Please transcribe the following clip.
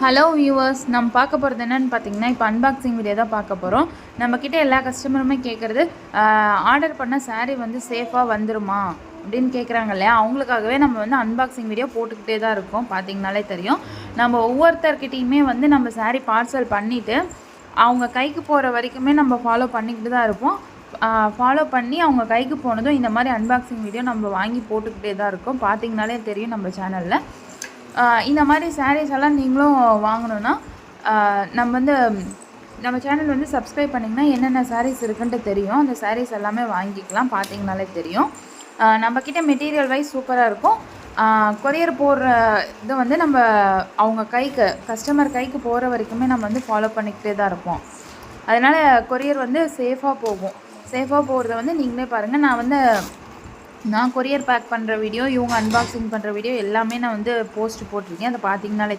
Hello viewers, நம்ம பார்க்க போகிறது என்னென்னு பார்த்தீங்கன்னா, இப்போ அன்பாக்சிங் வீடியோ தான் பார்க்க போகிறோம். நம்மக்கிட்ட எல்லா கஸ்டமருமே கேட்குறது, ஆர்டர் பண்ண சாரீ வந்து சேஃபாக வந்துருமா அப்படின்னு கேட்குறாங்க இல்லையா? அவங்களுக்காகவே நம்ம வந்து அன்பாக்சிங் வீடியோ போட்டுக்கிட்டே தான் இருக்கோம். பார்த்தீங்கனாலே தெரியும். நம்ம ஒவ்வொருத்தர்கிட்டையுமே வந்து நம்ம சாரீ பார்சல் பண்ணிவிட்டு அவங்க கைக்கு போகிற வரைக்குமே நம்ம ஃபாலோ பண்ணிக்கிட்டு தான் இருப்போம். ஃபாலோ பண்ணி அவங்க கைக்கு போனதும் இந்த மாதிரி அன்பாக்சிங் வீடியோ நம்ம வாங்கி போட்டுக்கிட்டே தான் இருக்கோம். பார்த்தீங்கனாலே தெரியும் நம்ம சேனலில். இந்த மாதிரி சாரீஸ் எல்லாம் நீங்களும் வாங்கணுன்னா நம்ம சேனல் வந்து சப்ஸ்கிரைப் பண்ணிங்கன்னா என்னென்ன சாரீஸ் இருக்குன்ட்டு தெரியும். அந்த சாரீஸ் எல்லாமே வாங்கிக்கலாம். பார்த்தீங்கனாலே தெரியும். நம்மக்கிட்ட மெட்டீரியல் வைஸ் சூப்பராக இருக்கும். கொரியர் போடுற இது வந்து நம்ம அவங்க கைக்கு கஸ்டமர் கைக்கு போகிற வரைக்குமே நம்ம வந்து ஃபாலோ பண்ணிக்கிட்டே தான் இருப்போம். அதனால் கொரியர் வந்து சேஃபாக போகும். சேஃபாக போகிறத வந்து நீங்களே பாருங்கள். நான் கொரியர் பேக் பண்ணுற வீடியோ, இவங்க அன்பாக்சிங் பண்ணுற வீடியோ எல்லாமே நான் வந்து போஸ்ட் போட்டிருக்கேன். அதை பார்த்தீங்கனாலே